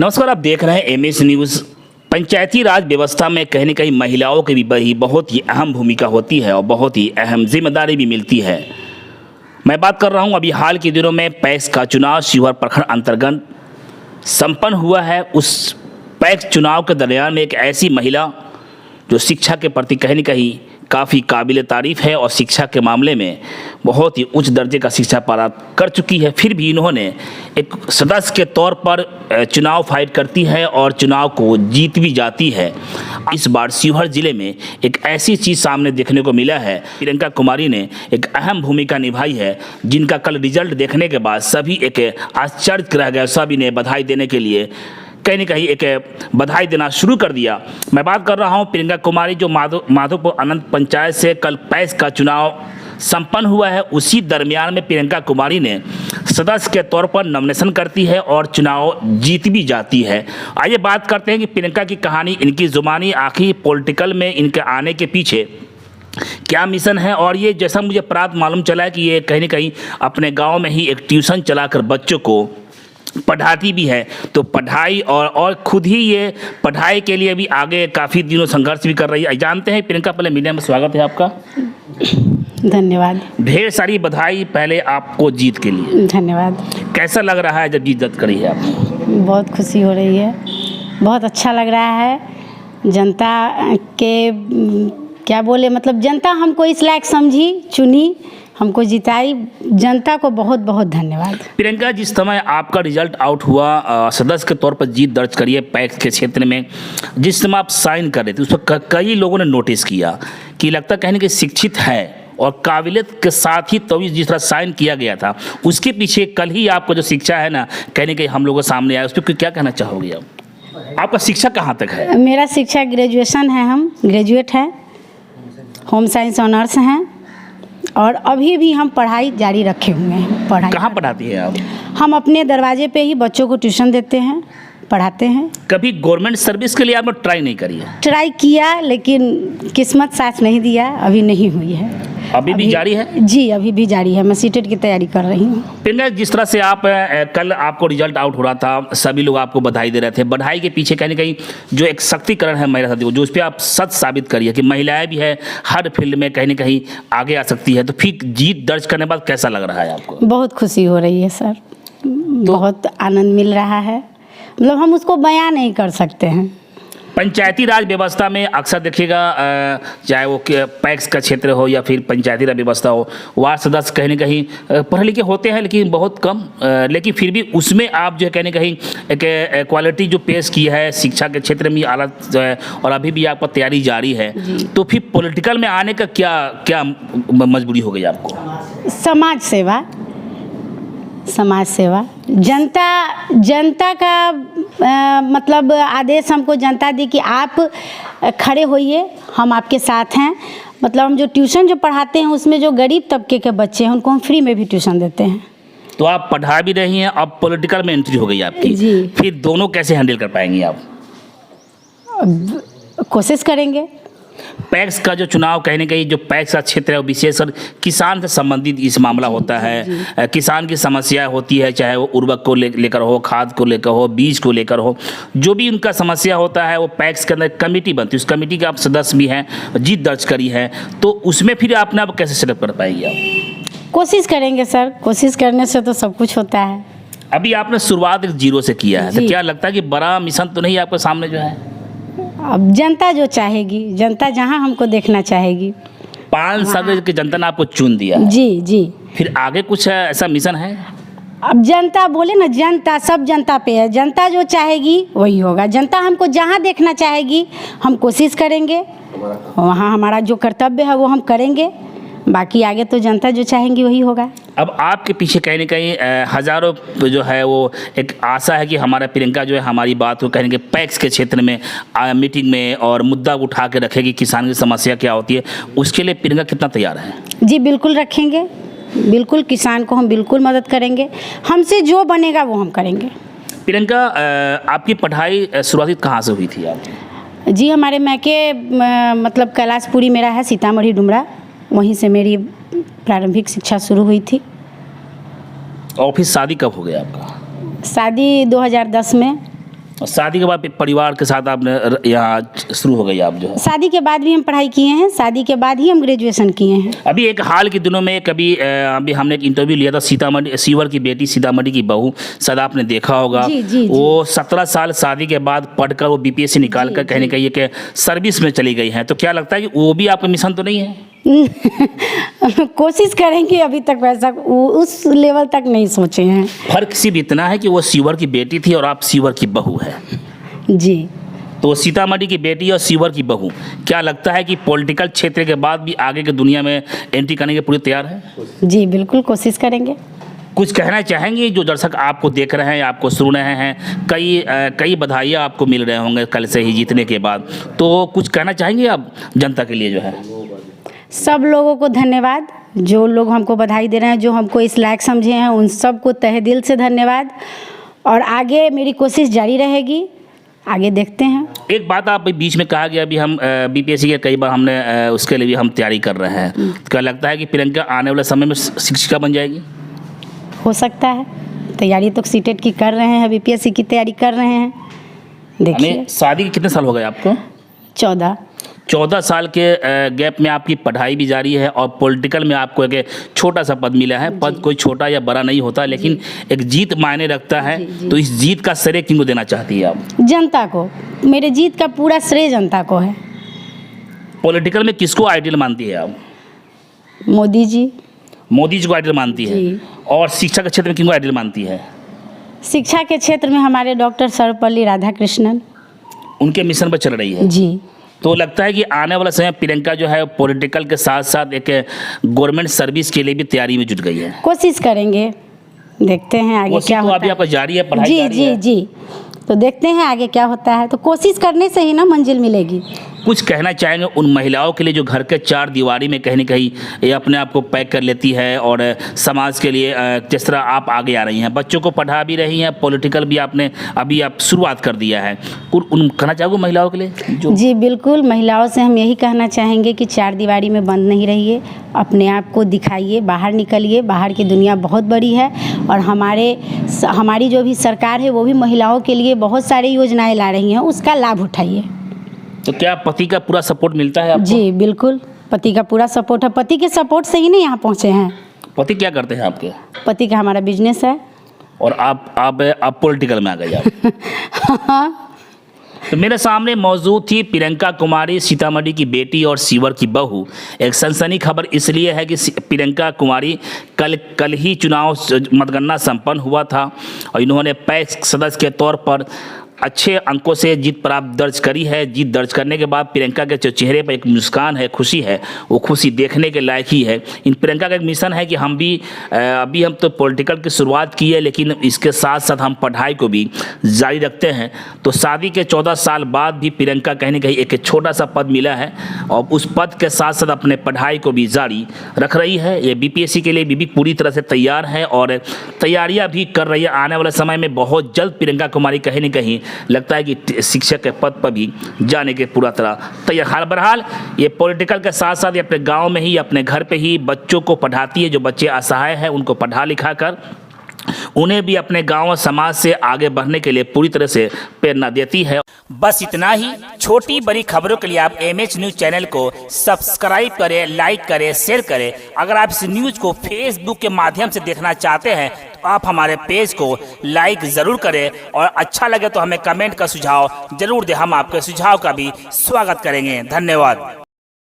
नमस्कार, आप देख रहे हैं एमएस न्यूज़। पंचायती राज व्यवस्था में कहीं न कहीं महिलाओं की भी बहुत ही अहम भूमिका होती है और बहुत ही अहम जिम्मेदारी भी मिलती है। मैं बात कर रहा हूं, अभी हाल के दिनों में पैक्स का चुनाव शिवहर प्रखंड अंतर्गत संपन्न हुआ है। उस पैक्स चुनाव के दरमियान में एक ऐसी महिला जो शिक्षा के प्रति कहीं न कहीं काफ़ी काबिल तारीफ़ है और शिक्षा के मामले में बहुत ही उच्च दर्जे का शिक्षा प्राप्त कर चुकी है, फिर भी इन्होंने एक सदस्य के तौर पर चुनाव फाइट करती है और चुनाव को जीत भी जाती है। इस बार शिवहर जिले में एक ऐसी चीज़ सामने देखने को मिला है, प्रियंका कुमारी ने एक अहम भूमिका निभाई है, जिनका कल रिजल्ट देखने के बाद सभी एक आश्चर्य रह गए। सभी ने बधाई देने के लिए कहीं न कहीं एक बधाई देना शुरू कर दिया। मैं बात कर रहा हूं प्रियंका कुमारी, जो माधोपुर अनंत पंचायत से कल पैक्स का चुनाव संपन्न हुआ है। उसी दरमियान में प्रियंका कुमारी ने सदस्य के तौर पर नॉमिनेशन करती है और चुनाव जीत भी जाती है। आइए बात करते हैं कि प्रियंका की कहानी, इनकी जुबानी आखिर पॉलिटिकल में इनके आने के पीछे क्या मिशन है। और ये जैसा मुझे प्राप्त मालूम चला है कि ये कहीं न कहीं अपने गाँव में ही एक ट्यूशन चलाकर बच्चों को पढ़ाती भी है। तो पढ़ाई और खुद ही ये पढ़ाई के लिए भी आगे काफ़ी दिनों संघर्ष भी कर रही है। जानते हैं प्रियंका, पहले मीडिया में स्वागत है आपका। धन्यवाद। ढेर सारी बधाई पहले आपको जीत के लिए। धन्यवाद। कैसा लग रहा है जब जीत दर्ज करी है आपने? बहुत खुशी हो रही है, बहुत अच्छा लग रहा है। जनता के क्या बोले, मतलब जनता हमको इस लायक समझी, चुनी, हमको जिताई। जनता को बहुत बहुत धन्यवाद। प्रियंका, जिस समय आपका रिजल्ट आउट हुआ, सदस्य के तौर पर जीत दर्ज करी है पैक्स के क्षेत्र में, जिस समय आप साइन कर रहे थे उस पर कई लोगों ने नोटिस किया कि लगता कहीं ना कहीं शिक्षित है और काबिलियत के साथ ही तो जिस तरह साइन किया गया था, उसके पीछे कल ही आपको जो शिक्षा है ना, कहीं ना कहीं हम लोगों के सामने आया। उस पर क्या कहना चाहोगे आप? आपका शिक्षा कहाँ तक है? मेरा शिक्षा ग्रेजुएशन है, हम ग्रेजुएट हैं, होम साइंस ऑनर्स हैं और अभी भी हम पढ़ाई जारी रखे हुए हैं। पढ़ाई कहाँ पढ़ाती हैं आप? हम अपने दरवाजे पे ही बच्चों को ट्यूशन देते हैं, पढ़ाते हैं। कभी गवर्नमेंट सर्विस के लिए आपने ट्राई नहीं करी है? ट्राई किया, लेकिन किस्मत साथ नहीं दिया, अभी नहीं हुई है। अभी भी जारी है? जी, अभी भी जारी है। मैं सीटेट की तैयारी कर रही हूँ। प्रियंका, जिस तरह से आप कल आपको रिजल्ट आउट हो रहा था, सभी लोग आपको बधाई दे रहे थे। बधाई के पीछे कहीं ना कहीं जो एक शक्तिकरण है महिला साथी को, जो उस पर आप सच साबित करिए कि महिलाएं भी है हर फील्ड में कहीं ना कहीं आगे आ सकती है। तो फिर जीत दर्ज करने के बाद कैसा लग रहा है आपको? बहुत खुशी हो रही है सर, बहुत आनंद मिल रहा है, मतलब हम उसको बयां नहीं कर सकते हैं। पंचायती राज व्यवस्था में अक्सर देखिएगा, चाहे वो पैक्स का क्षेत्र हो या फिर पंचायती राज व्यवस्था हो, वार्ड सदस्य कहीं ना कहीं पढ़े लिखे होते हैं लेकिन बहुत कम, लेकिन फिर भी उसमें आप जो है कहीं ना कहीं एक क्वालिटी जो पेश की है शिक्षा के क्षेत्र में आला जो है, और अभी भी आपका तैयारी जारी है। तो फिर पॉलिटिकल में आने का क्या क्या मजबूरी हो गई आपको? समाज सेवा, समाज सेवा, जनता का मतलब आदेश हमको जनता दी कि आप खड़े होइए, हम आपके साथ हैं। मतलब हम जो ट्यूशन जो पढ़ाते हैं उसमें जो गरीब तबके के बच्चे हैं उनको हम फ्री में भी ट्यूशन देते हैं। तो आप पढ़ा भी रही हैं, अब पॉलिटिकल में एंट्री हो गई आपकी। जी। फिर दोनों कैसे हैंडल कर पाएंगी आप? कोशिश करेंगे। पैक्स का जो चुनाव कहीं ना कहीं जो पैक्स का क्षेत्र है वो विशेषकर किसान से संबंधित इस मामला होता है। किसान की समस्या होती है, चाहे वो उर्वरक को लेकर हो, खाद को लेकर हो, बीज को लेकर हो, जो भी उनका समस्या होता है वो पैक्स के अंदर कमेटी बनती है। उस कमेटी के आप सदस्य भी हैं, जीत दर्ज करी है, तो उसमें फिर आपने आप कैसे सेटअप कर पाएंगे आप? कोशिश करेंगे सर, कोशिश करने से तो सब कुछ होता है। अभी आपने शुरुआत 0 से किया है, तो क्या लगता है कि बड़ा मिशन तो नहीं आपके सामने जो है? अब जनता जो चाहेगी, जनता जहां हमको देखना चाहेगी। 5 साल की जनता ने आपको चुन दिया। जी जी। फिर आगे कुछ ऐसा मिशन है? अब जनता बोले ना, जनता सब जनता पे है, जनता जो चाहेगी वही होगा। जनता हमको जहां देखना चाहेगी हम कोशिश करेंगे, वहां हमारा जो कर्तव्य है वो हम करेंगे, बाकी आगे तो जनता जो चाहेंगी वही होगा। अब आपके पीछे कहीं ना कहीं हज़ारों जो है वो एक आशा है कि हमारा प्रियंका जो है हमारी बात को कहीं ना कहीं पैक्स के क्षेत्र में मीटिंग में और मुद्दा उठा के रखेगी, किसान की समस्या क्या होती है, उसके लिए प्रियंका कितना तैयार है? जी बिल्कुल रखेंगे, बिल्कुल किसान को हम बिल्कुल मदद करेंगे, हमसे जो बनेगा वो हम करेंगे। प्रियंका, आपकी पढ़ाई शुरुआती कहाँ से हुई थी आप? जी हमारे मैके मतलब कैलाशपुरी मेरा है, सीतामढ़ी डुमरा, वहीं से मेरी प्रारंभिक शिक्षा शुरू हुई थी। और फिर शादी कब हो गया आपका? शादी 2010 में। और शादी के बाद परिवार के साथ आपने यहाँ शुरू हो गई आप जो है? शादी के बाद भी हम पढ़ाई किए हैं, शादी के बाद ही हम ग्रेजुएशन किए हैं। अभी एक हाल के दिनों में अभी हमने एक इंटरव्यू लिया था सीतामढ़ी, सीवर की बेटी सीतामढ़ी की बहू, शायद आपने देखा होगा। जी, जी, जी। वो 17 साल शादी के बाद पढ़कर वो बीपीएससी निकाल कर कहीं ना कहीं एक सर्विस में चली गई हैं, तो क्या लगता है कि वो भी आपका मिशन तो नहीं है? कोशिश करेंगे, अभी तक वैसा उस लेवल तक नहीं सोचे हैं। फर्क सिर्फ इतना है कि वो सीवर की बेटी थी और आप सीवर की बहू है। जी। तो सीतामढ़ी की बेटी और सीवर की बहू, क्या लगता है कि पॉलिटिकल क्षेत्र के बाद भी आगे की दुनिया में एंट्री करने के पूरी तैयार है? जी बिल्कुल कोशिश करेंगे। कुछ कहना चाहेंगे जो दर्शक आपको देख रहे हैं, आपको सुन रहे हैं, कई बधाइयाँ आपको मिल रहे होंगे कल से ही जीतने के बाद, तो कुछ कहना चाहेंगे आप जनता के लिए जो है? सब लोगों को धन्यवाद, जो लोग हमको बधाई दे रहे हैं, जो हमको इस लायक समझे हैं, उन सबको तहे दिल से धन्यवाद। और आगे मेरी कोशिश जारी रहेगी, आगे देखते हैं। एक बात आप बीच में कहा गया, अभी हम बीपीएससी के कई बार हमने उसके लिए भी हम तैयारी कर रहे हैं, क्या लगता है कि प्रियंका आने वाले समय में शिक्षिका बन जाएगी? हो सकता है, तैयारी तो सीटेट की कर रहे हैं, बीपीएससी की तैयारी कर रहे हैं, देखिए। शादी के कितने साल हो गए आपको? 14 साल के गैप में आपकी पढ़ाई भी जारी है और पॉलिटिकल में आपको एक छोटा सा पद मिला है। पद कोई छोटा या बड़ा नहीं होता, लेकिन एक जीत मायने रखता है। तो इस जीत का श्रेय किनको देना चाहती है आप? जनता को। मेरे जीत का पूरा श्रेय जनता को है। पॉलिटिकल में किसको आइडियल मानती है आप? मोदी जी। मोदी जी को आइडियल मानती है। और शिक्षा के क्षेत्र में किनको आइडियल मानती है? शिक्षा के क्षेत्र में हमारे डॉक्टर सर्वपल्ली राधाकृष्णन, उनके मिशन पर चल रही है जी। तो लगता है कि आने वाला समय प्रियंका जो है पॉलिटिकल के साथ साथ एक गवर्नमेंट सर्विस के लिए भी तैयारी में जुट गई है। कोशिश करेंगे, देखते हैं आगे क्या होता है। अभी आपका जारी है, पढ़ाई जी जारी जी है। जी, तो देखते हैं आगे क्या होता है। तो कोशिश करने से ही ना मंजिल मिलेगी। कुछ कहना चाहेंगे उन महिलाओं के लिए जो घर के चार दीवारी में कहीं ना कहीं ये अपने आप को पैक कर लेती है और समाज के लिए जिस तरह आप आगे आ रही हैं, बच्चों को पढ़ा भी रही हैं, पॉलिटिकल भी आपने अभी आप शुरुआत कर दिया है, उन कहना चाहोगे महिलाओं के लिए जो? जी बिल्कुल, महिलाओं से हम यही कहना चाहेंगे कि चार दीवारी में बंद नहीं रहिए, अपने आप को दिखाइए, बाहर निकलिए। बाहर की दुनिया बहुत बड़ी है और हमारी जो भी सरकार है वो भी महिलाओं के लिए बहुत सारी योजनाएं ला रही हैं, उसका लाभ उठाइए। तो क्या पति का पूरा सपोर्ट मिलता है आपको? जी बिल्कुल, पति का पूरा सपोर्ट है। पति के सपोर्ट से ही नहीं यहाँ पहुँचे हैं। पति क्या करते हैं आपके? पति का हमारा बिजनेस है। और आप पॉलिटिकल में आ गए आप। तो मेरे सामने मौजूद थी प्रियंका कुमारी, सीतामढ़ी की बेटी और सीवर की बहू। एक सनसनी खबर इसलिए है कि प्रियंका कुमारी कल ही चुनाव मतगणना संपन्न हुआ था और इन्होंने पैक्स सदस्य के तौर पर अच्छे अंकों से जीत प्राप्त दर्ज करी है। जीत दर्ज करने के बाद प्रियंका के जो चेहरे पर एक मुस्कान है, खुशी है, वो खुशी देखने के लायक ही है। इन प्रियंका का एक मिशन है कि हम भी अभी हम तो पॉलिटिकल की शुरुआत की है, लेकिन इसके साथ साथ हम पढ़ाई को भी जारी रखते हैं। तो शादी के 14 साल बाद भी प्रियंका कहीं ना कहीं एक छोटा सा पद मिला है और उस पद के साथ साथ अपने पढ़ाई को भी जारी रख रही है। ये बीपीएससी के लिए भी पूरी तरह से तैयार है और तैयारियाँ भी कर रही है। आने वाले समय में बहुत जल्द प्रियंका कुमारी कहीं ना कहीं लगता है कि शिक्षक के पद पर भी जाने के पूरा तरह तैयार। बहरहाल ये पॉलिटिकल के साथ साथ ये अपने गांव में ही, अपने घर पे ही बच्चों को पढ़ाती है। जो बच्चे असहाय हैं उनको पढ़ा लिखा कर उन्हें भी अपने गांव और समाज से आगे बढ़ने के लिए पूरी तरह से प्रेरणा देती है। बस इतना ही। छोटी बड़ी खबरों के लिए आप एमएच न्यूज चैनल को सब्सक्राइब करें, लाइक करें, शेयर करें। अगर आप इस न्यूज को फेसबुक के माध्यम से देखना चाहते हैं तो आप हमारे पेज को लाइक ज़रूर करें और अच्छा लगे तो हमें कमेंट का सुझाव जरूर दें। हम आपके सुझाव का भी स्वागत करेंगे। धन्यवाद।